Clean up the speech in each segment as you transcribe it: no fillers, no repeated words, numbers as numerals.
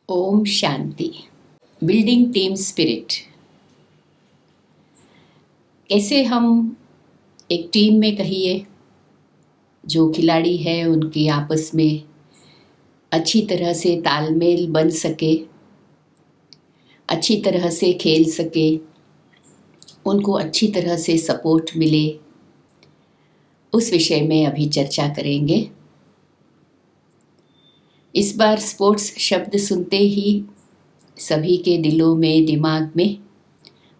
ओम शांति। Building team spirit. कैसे हम एक टीम में कहिए जो खिलाड़ी है उनकी आपस में अच्छी तरह से तालमेल बन सके, अच्छी तरह से खेल सके, उनको अच्छी तरह से सपोर्ट मिले, उस विषय में अभी चर्चा करेंगे। इस बार स्पोर्ट्स शब्द सुनते ही सभी के दिलों में, दिमाग में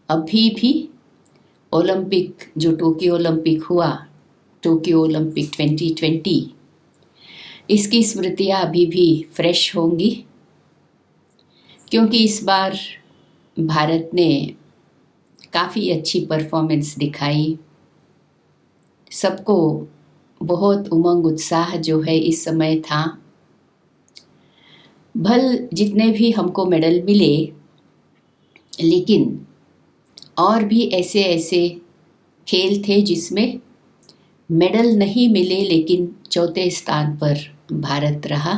अभी भी ओलंपिक, जो टोक्यो ओलंपिक हुआ, टोक्यो ओलंपिक 2020, इसकी स्मृतियाँ अभी भी फ्रेश होंगी, क्योंकि इस बार भारत ने काफ़ी अच्छी परफॉर्मेंस दिखाई। सबको बहुत उमंग उत्साह जो है इस समय था। भल जितने भी हमको मेडल मिले, लेकिन और भी ऐसे ऐसे खेल थे जिसमें मेडल नहीं मिले, लेकिन चौथे स्थान पर भारत रहा।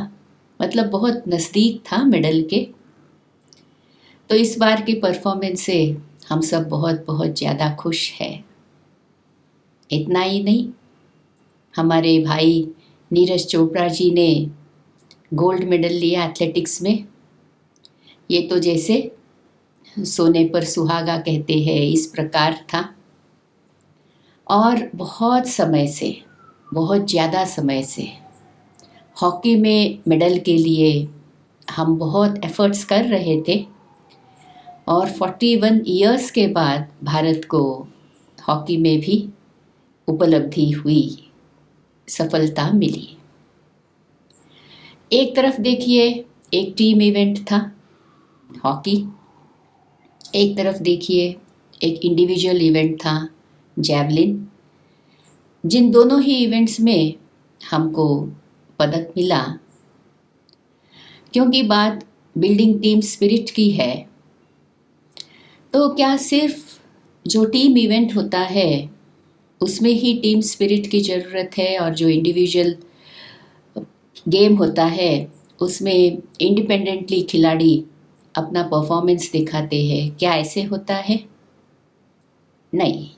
मतलब बहुत नज़दीक था मेडल के। तो इस बार की परफॉर्मेंस से हम सब बहुत बहुत ज़्यादा खुश हैं। इतना ही नहीं, हमारे भाई नीरज चोपड़ा जी ने गोल्ड मेडल लिया एथलेटिक्स में। ये तो जैसे सोने पर सुहागा कहते हैं, इस प्रकार था। और बहुत समय से, बहुत ज़्यादा समय से हॉकी में मेडल के लिए हम बहुत एफर्ट्स कर रहे थे, और 41 इयर्स के बाद भारत को हॉकी में भी उपलब्धि हुई, सफलता मिली। एक तरफ देखिए एक टीम इवेंट था हॉकी, एक तरफ देखिए एक इंडिविजुअल इवेंट था जैवलिन। जिन दोनों ही इवेंट्स में हमको पदक मिला। क्योंकि बात बिल्डिंग टीम स्पिरिट की है, तो क्या सिर्फ जो टीम इवेंट होता है उसमें ही टीम स्पिरिट की ज़रूरत है, और जो इंडिविजुअल गेम होता है उसमें इंडिपेंडेंटली खिलाड़ी अपना परफॉर्मेंस दिखाते हैं? क्या ऐसे होता है? नहीं,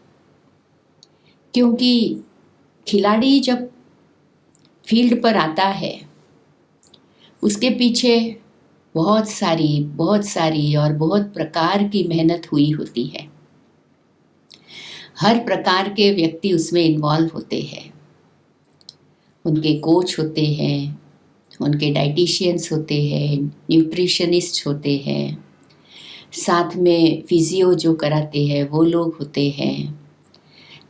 क्योंकि खिलाड़ी जब फील्ड पर आता है उसके पीछे बहुत सारी और बहुत प्रकार की मेहनत हुई होती है। हर प्रकार के व्यक्ति उसमें इन्वॉल्व होते हैं। उनके कोच होते हैं, उनके डाइटिशियंस होते हैं, न्यूट्रिशनिस्ट होते हैं, साथ में फिजियो जो कराते हैं वो लोग होते हैं,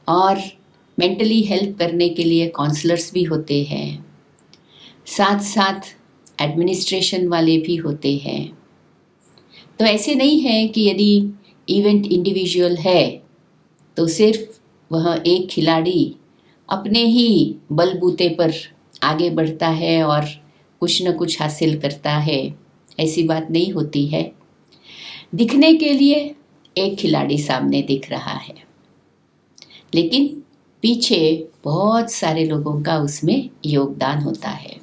और मेंटली हेल्प करने के लिए काउंसलर्स भी होते हैं, साथ साथ एडमिनिस्ट्रेशन वाले भी होते हैं। तो ऐसे नहीं है कि यदि इवेंट इंडिविजुअल है तो सिर्फ वह एक खिलाड़ी अपने ही बलबूते पर आगे बढ़ता है और कुछ न कुछ हासिल करता है। ऐसी बात नहीं होती है। दिखने के लिए एक खिलाड़ी सामने दिख रहा है, लेकिन पीछे बहुत सारे लोगों का उसमें योगदान होता है।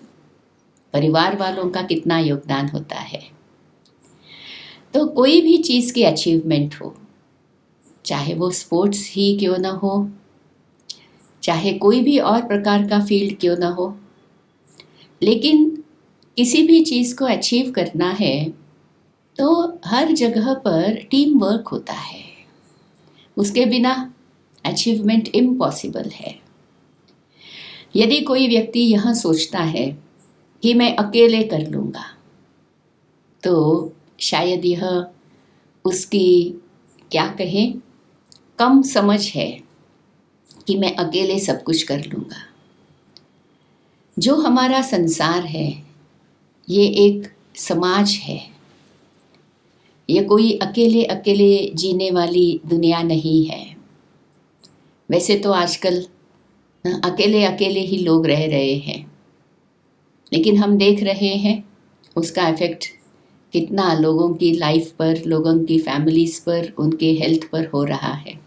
परिवार वालों का कितना योगदान होता है। तो कोई भी चीज़ की अचीवमेंट हो, चाहे वो स्पोर्ट्स ही क्यों ना हो, चाहे कोई भी और प्रकार का फील्ड क्यों ना हो, लेकिन किसी भी चीज़ को अचीव करना है तो हर जगह पर टीम वर्क होता है। उसके बिना अचीवमेंट इम्पॉसिबल है। यदि कोई व्यक्ति यह सोचता है कि मैं अकेले कर लूँगा, तो शायद यह उसकी क्या कहें, कम समझ है कि मैं अकेले सब कुछ कर लूँगा। जो हमारा संसार है ये एक समाज है। ये कोई अकेले अकेले जीने वाली दुनिया नहीं है। वैसे तो आजकल अकेले अकेले ही लोग रह रहे हैं, लेकिन हम देख रहे हैं उसका इफ़ेक्ट कितना लोगों की लाइफ पर, लोगों की फैमिलीज़ पर, उनके हेल्थ पर हो रहा है।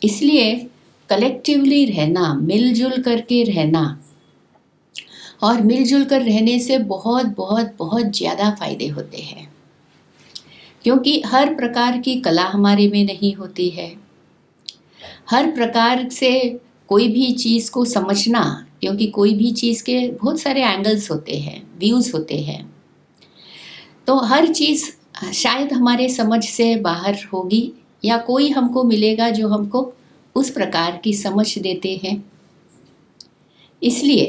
इसलिए कलेक्टिवली रहना, मिलजुल करके रहना और मिलजुल कर रहने से बहुत बहुत बहुत ज़्यादा फायदे होते हैं, क्योंकि हर प्रकार की कला हमारे में नहीं होती है। हर प्रकार से कोई भी चीज़ को समझना, क्योंकि कोई भी चीज़ के बहुत सारे एंगल्स होते हैं, व्यूज़ होते हैं, तो हर चीज़ शायद हमारे समझ से बाहर होगी, या कोई हमको मिलेगा जो हमको उस प्रकार की समझ देते हैं। इसलिए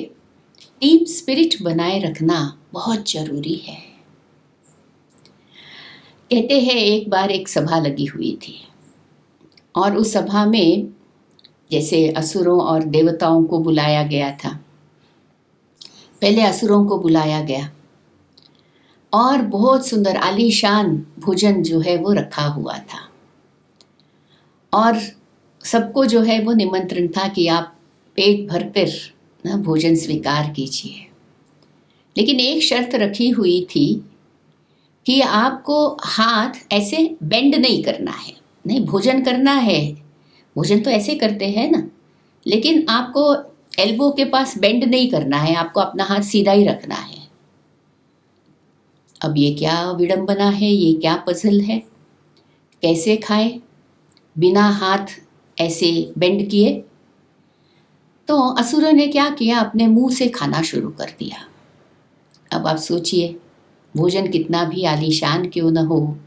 टीम स्पिरिट बनाए रखना बहुत ज़रूरी है। कहते हैं एक बार एक सभा लगी हुई थी, और उस सभा में जैसे असुरों और देवताओं को बुलाया गया था। पहले असुरों को बुलाया गया और बहुत सुंदर आलीशान भोजन जो है वो रखा हुआ था, और सबको जो है वो निमंत्रण था कि आप पेट भरकर ना भोजन स्वीकार कीजिए। लेकिन एक शर्त रखी हुई थी कि आपको हाथ ऐसे बेंड नहीं करना है। नहीं, भोजन करना है, भोजन तो ऐसे करते हैं ना, लेकिन आपको एल्बो के पास बेंड नहीं करना है, आपको अपना हाथ सीधा ही रखना है। अब ये क्या विडंबना है, ये क्या पजल है, कैसे खाए बिना हाथ ऐसे बेंड किए? तो असुरों ने क्या किया, अपने मुंह से खाना शुरू कर दिया। अब आप सोचिए, भोजन कितना भी आलीशान क्यों न हो,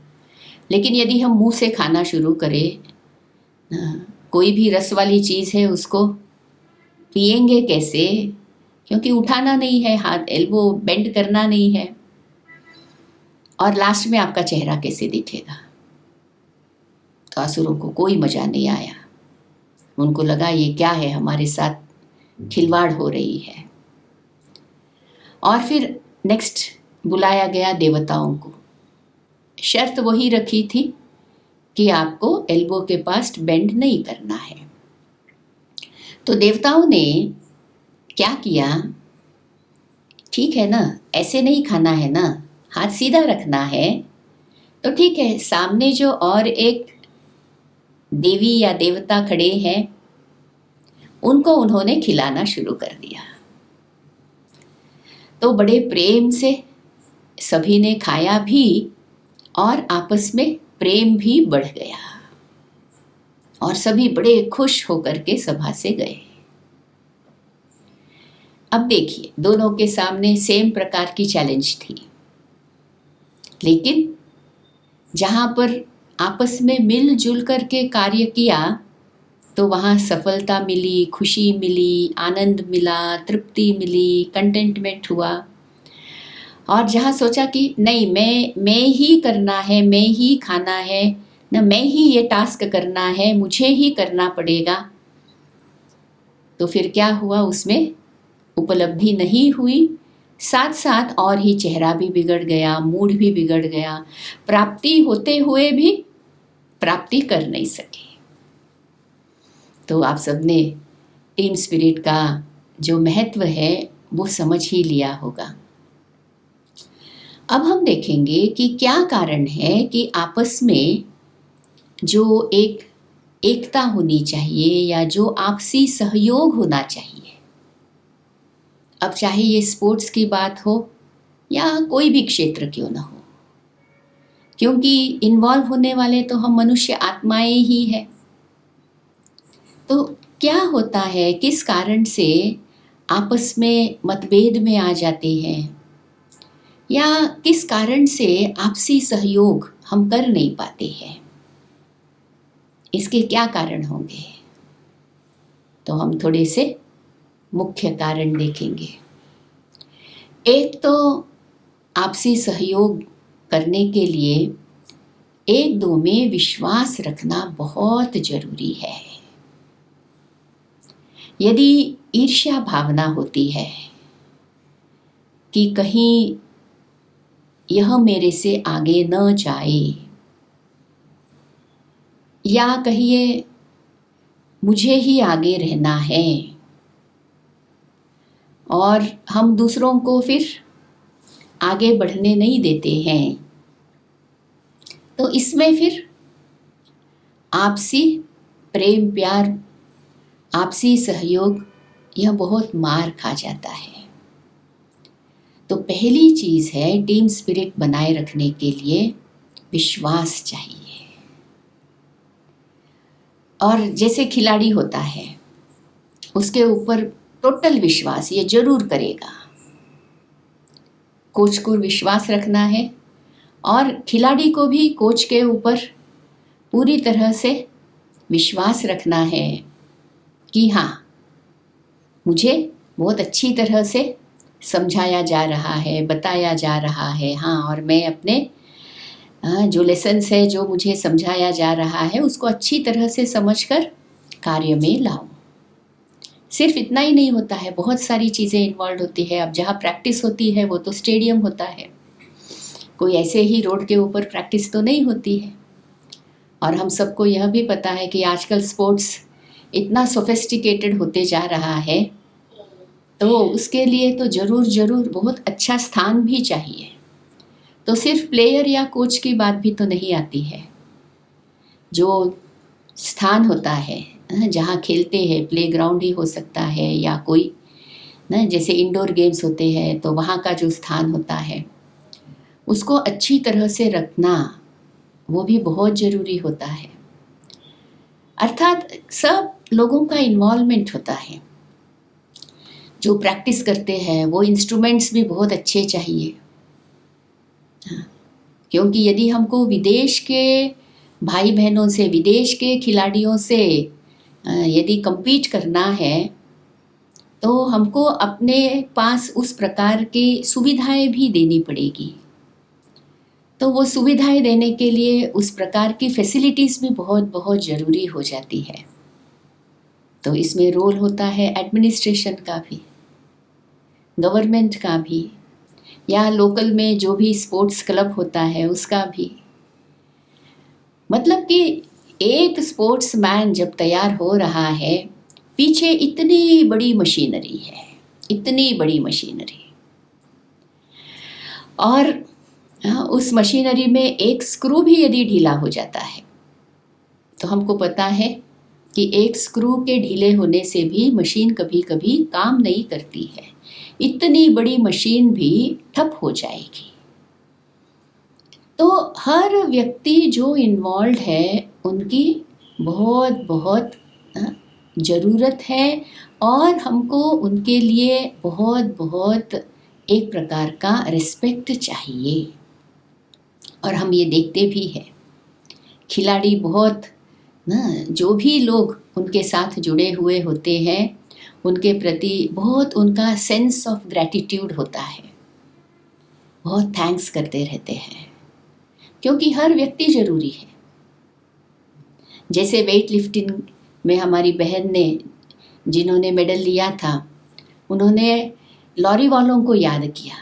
लेकिन यदि हम मुंह से खाना शुरू करें, कोई भी रस वाली चीज़ है उसको पिएंगे कैसे? क्योंकि उठाना नहीं है हाथ, एल्बो बेंड करना नहीं है, और लास्ट में आपका चेहरा कैसे दिखेगा? तो असुरों को कोई मजा नहीं आया। उनको लगा ये क्या है, हमारे साथ खिलवाड़ हो रही है। और फिर नेक्स्ट बुलाया गया देवताओं को। शर्त वही रखी थी कि आपको एल्बो के पास बेंड नहीं करना है। तो देवताओं ने क्या किया, ठीक है ना, ऐसे नहीं खाना है ना, हाथ सीधा रखना है, तो ठीक है, सामने जो और एक देवी या देवता खड़े हैं उनको उन्होंने खिलाना शुरू कर दिया। तो बड़े प्रेम से सभी ने खाया भी, और आपस में प्रेम भी बढ़ गया, और सभी बड़े खुश होकर के सभा से गए। अब देखिए, दोनों के सामने सेम प्रकार की चैलेंज थी, लेकिन जहां पर आपस में मिलजुल करके कार्य किया तो वहाँ सफलता मिली, खुशी मिली, आनंद मिला, तृप्ति मिली, कंटेंटमेंट हुआ। और जहाँ सोचा कि नहीं, मैं ही करना है, मैं ही खाना है ना, मैं ही ये टास्क करना है, मुझे ही करना पड़ेगा, तो फिर क्या हुआ, उसमें उपलब्धि नहीं हुई, साथ साथ और ही चेहरा भी बिगड़ गया, मूड भी बिगड़ गया, प्राप्ति होते हुए भी प्राप्ति कर नहीं सके। तो आप सबने टीम स्पिरिट का जो महत्व है वो समझ ही लिया होगा। अब हम देखेंगे कि क्या कारण है कि आपस में जो एकता होनी चाहिए, या जो आपसी सहयोग होना चाहिए, अब चाहे ये स्पोर्ट्स की बात हो या कोई भी क्षेत्र क्यों ना हो, क्योंकि इन्वॉल्व होने वाले तो हम मनुष्य आत्माएं ही हैं। तो क्या होता है, किस कारण से आपस में मतभेद में आ जाते हैं, या किस कारण से आपसी सहयोग हम कर नहीं पाते हैं, इसके क्या कारण होंगे? तो हम थोड़े से मुख्य कारण देखेंगे। एक तो आपसी सहयोग करने के लिए एक दो में विश्वास रखना बहुत जरूरी है। यदि ईर्ष्या भावना होती है कि कहीं यह मेरे से आगे न जाए, या कहिए मुझे ही आगे रहना है, और हम दूसरों को फिर आगे बढ़ने नहीं देते हैं, तो इसमें फिर आपसी प्रेम प्यार, आपसी सहयोग, यह बहुत मार खा जाता है। तो पहली चीज़ है टीम स्पिरिट बनाए रखने के लिए विश्वास चाहिए। और जैसे खिलाड़ी होता है उसके ऊपर टोटल विश्वास ये जरूर करेगा, कोच को विश्वास रखना है और खिलाड़ी को भी कोच के ऊपर पूरी तरह से विश्वास रखना है कि हाँ मुझे बहुत अच्छी तरह से समझाया जा रहा है, बताया जा रहा है, हाँ, और मैं अपने जो लेसन्स है जो मुझे समझाया जा रहा है उसको अच्छी तरह से समझकर कार्य में लाऊं। सिर्फ इतना ही नहीं होता है, बहुत सारी चीज़ें इन्वॉल्व होती है। अब जहाँ प्रैक्टिस होती है वो तो स्टेडियम होता है, कोई ऐसे ही रोड के ऊपर प्रैक्टिस तो नहीं होती है। और हम सबको यह भी पता है कि आजकल स्पोर्ट्स इतना सोफिस्टिकेटेड होते जा रहा है, तो उसके लिए तो ज़रूर बहुत अच्छा स्थान भी चाहिए। तो सिर्फ प्लेयर या कोच की बात भी तो नहीं आती है, जो स्थान होता है जहाँ खेलते हैं, प्लेग्राउंड ही हो सकता है या कोई ना, जैसे इंडोर गेम्स होते हैं तो वहाँ का जो स्थान होता है उसको अच्छी तरह से रखना वो भी बहुत ज़रूरी होता है। अर्थात सब लोगों का इन्वॉल्वमेंट होता है। जो प्रैक्टिस करते हैं वो इंस्ट्रूमेंट्स भी बहुत अच्छे चाहिए, क्योंकि यदि हमको विदेश के भाई बहनों से, विदेश के खिलाड़ियों से यदि compete करना है तो हमको अपने पास उस प्रकार की सुविधाएं भी देनी पड़ेगी। तो वो सुविधाएं देने के लिए उस प्रकार की फैसिलिटीज़ भी बहुत ज़रूरी हो जाती है। तो इसमें रोल होता है एडमिनिस्ट्रेशन का भी, गवर्नमेंट का भी, या लोकल में जो भी स्पोर्ट्स क्लब होता है उसका भी। मतलब कि एक स्पोर्ट्समैन जब तैयार हो रहा है, पीछे इतनी बड़ी मशीनरी है, इतनी बड़ी मशीनरी, और उस मशीनरी में एक स्क्रू भी यदि ढीला हो जाता है तो हमको पता है कि एक स्क्रू के ढीले होने से भी मशीन कभी कभी काम नहीं करती है, इतनी बड़ी मशीन भी ठप हो जाएगी। तो हर व्यक्ति जो इन्वॉल्व है उनकी बहुत ज़रूरत है, और हमको उनके लिए बहुत एक प्रकार का रिस्पेक्ट चाहिए। और हम ये देखते भी हैं खिलाड़ी बहुत जो भी लोग उनके साथ जुड़े हुए होते हैं उनके प्रति बहुत उनका सेंस ऑफ ग्रैटिट्यूड होता है, बहुत थैंक्स करते रहते हैं, क्योंकि हर व्यक्ति ज़रूरी है। जैसे वेट लिफ्टिंग में हमारी बहन ने जिन्होंने मेडल लिया था, उन्होंने लॉरी वालों को याद किया,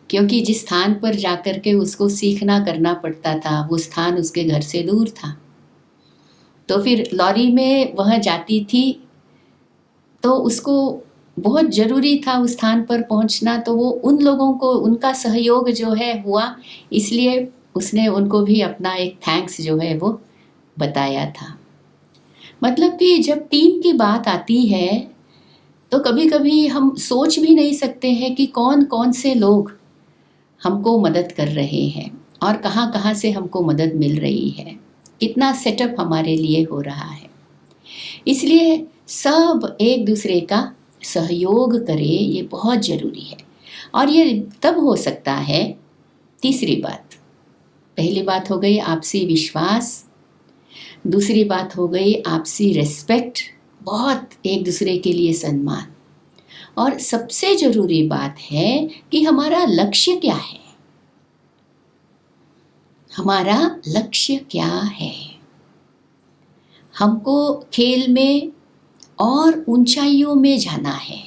क्योंकि जिस स्थान पर जाकर के उसको सीखना करना पड़ता था वो स्थान उसके घर से दूर था। तो फिर लॉरी में वह जाती थी तो उसको बहुत ज़रूरी था उस स्थान पर पहुंचना, तो वो उन लोगों को उनका सहयोग जो है हुआ, इसलिए उसने उनको भी अपना एक थैंक्स जो है वो बताया था। मतलब कि जब टीम की बात आती है तो कभी कभी हम सोच भी नहीं सकते हैं कि कौन कौन से लोग हमको मदद कर रहे हैं और कहाँ कहाँ से हमको मदद मिल रही है, कितना सेटअप हमारे लिए हो रहा है। इसलिए सब एक दूसरे का सहयोग करें, ये बहुत ज़रूरी है। और ये तब हो सकता है, तीसरी बात, पहली बात हो गई आपसी विश्वास, दूसरी बात हो गई आपसी रिस्पेक्ट, बहुत एक दूसरे के लिए सम्मान, और सबसे ज़रूरी बात है कि हमारा लक्ष्य क्या है। हमारा लक्ष्य क्या है? हमको खेल में और ऊंचाइयों में जाना है,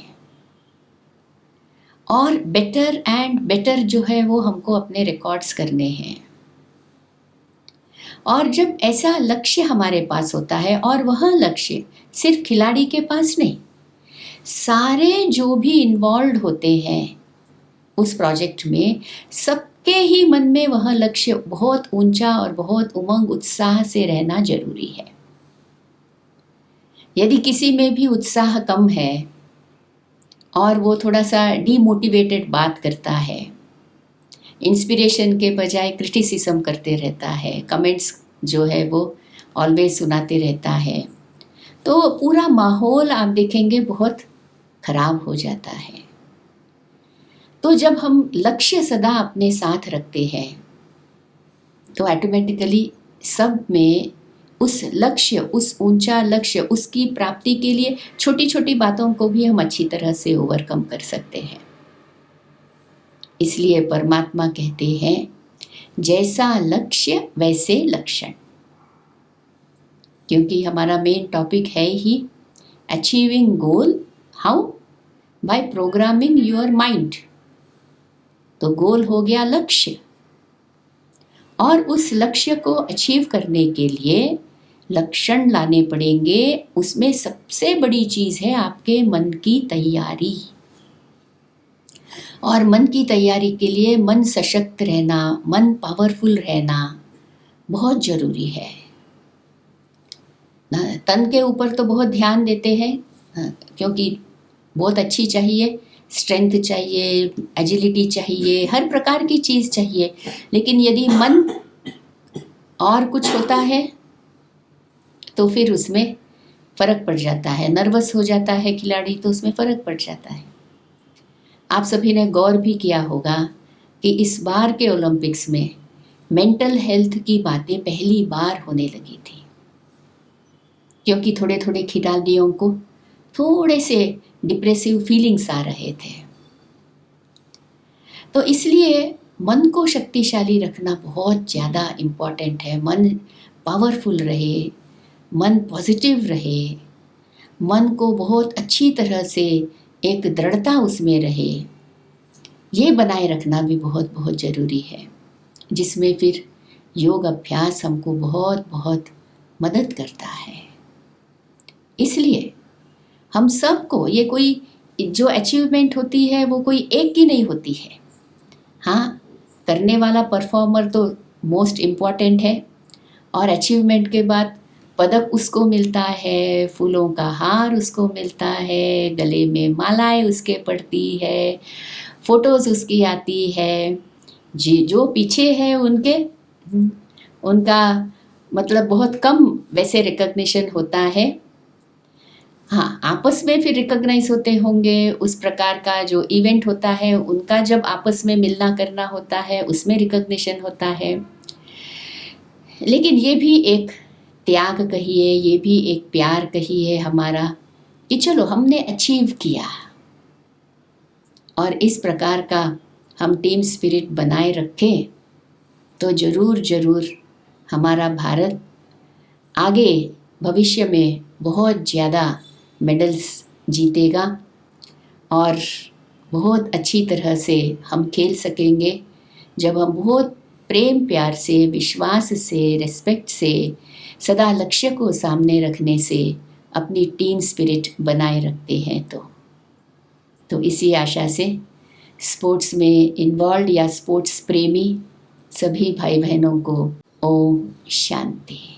और बेटर एंड बेटर जो है वो हमको अपने रिकॉर्ड्स करने हैं। और जब ऐसा लक्ष्य हमारे पास होता है, और वह लक्ष्य सिर्फ खिलाड़ी के पास नहीं, सारे जो भी इन्वॉल्व होते हैं उस प्रोजेक्ट में, सबके ही मन में वह लक्ष्य बहुत ऊंचा और बहुत उमंग उत्साह से रहना जरूरी है। यदि किसी में भी उत्साह कम है और वो थोड़ा सा डीमोटिवेटेड बात करता है, इंस्पिरेशन के बजाय क्रिटिसिज्म करते रहता है, कमेंट्स जो है वो ऑलवेज सुनाते रहता है, तो पूरा माहौल आप देखेंगे बहुत खराब हो जाता है। तो जब हम लक्ष्य सदा अपने साथ रखते हैं तो ऑटोमेटिकली सब में उस लक्ष्य, उस ऊंचा लक्ष्य, उसकी प्राप्ति के लिए छोटी छोटी बातों को भी हम अच्छी तरह से ओवरकम कर सकते हैं। इसलिए परमात्मा कहते हैं, जैसा लक्ष्य वैसे लक्षण, क्योंकि हमारा मेन टॉपिक है ही achieving goal how, by programming your mind. तो गोल हो गया लक्ष्य, और उस लक्ष्य को अचीव करने के लिए लक्षण लाने पड़ेंगे। उसमें सबसे बड़ी चीज़ है आपके मन की तैयारी, और मन की तैयारी के लिए मन सशक्त रहना, मन पावरफुल रहना बहुत ज़रूरी है। तन के ऊपर तो बहुत ध्यान देते हैं, क्योंकि बहुत अच्छी चाहिए, स्ट्रेंथ चाहिए, एजिलिटी चाहिए, हर प्रकार की चीज़ चाहिए। लेकिन यदि मन और कुछ होता है तो फिर उसमें फ़र्क पड़ जाता है, नर्वस हो जाता है खिलाड़ी तो उसमें फ़र्क पड़ जाता है। आप सभी ने गौर भी किया होगा कि इस बार के ओलंपिक्स में मेंटल हेल्थ की बातें पहली बार होने लगी थी, क्योंकि थोड़े थोड़े खिलाड़ियों को थोड़े से डिप्रेसिव फीलिंग्स आ रहे थे। तो इसलिए मन को शक्तिशाली रखना बहुत ज़्यादा इम्पॉर्टेंट है। मन पावरफुल रहे, मन पॉजिटिव रहे, मन को बहुत अच्छी तरह से एक दृढ़ता उसमें रहे, ये बनाए रखना भी बहुत बहुत ज़रूरी है, जिसमें फिर योग अभ्यास हमको बहुत बहुत मदद करता है। इसलिए हम सबको ये कोई जो अचीवमेंट होती है वो कोई एक की नहीं होती है। हाँ, करने वाला परफॉर्मर तो मोस्ट इम्पॉर्टेंट है, और अचीवमेंट के बाद पदक उसको मिलता है, फूलों का हार उसको मिलता है, गले में मालाएं उसके पड़ती है, फोटोज़ उसकी आती है। जी, जो पीछे है उनका मतलब बहुत कम वैसे रिकग्निशन होता है। हाँ, आपस में फिर रिकॉग्नाइज होते होंगे, उस प्रकार का जो इवेंट होता है उनका जब आपस में मिलना करना होता है उसमें रिकॉग्निशन होता है। लेकिन ये भी एक त्याग कहिए, ये भी एक प्यार कहिए हमारा, कि चलो हमने अचीव किया, और इस प्रकार का हम टीम स्पिरिट बनाए रखें तो ज़रूर ज़रूर हमारा भारत आगे भविष्य में बहुत ज़्यादा मेडल्स जीतेगा, और बहुत अच्छी तरह से हम खेल सकेंगे जब हम बहुत प्रेम प्यार से, विश्वास से, रिस्पेक्ट से, सदा लक्ष्य को सामने रखने से अपनी टीम स्पिरिट बनाए रखते हैं। तो इसी आशा से स्पोर्ट्स में इन्वॉल्व या स्पोर्ट्स प्रेमी सभी भाई बहनों को ओम शांति।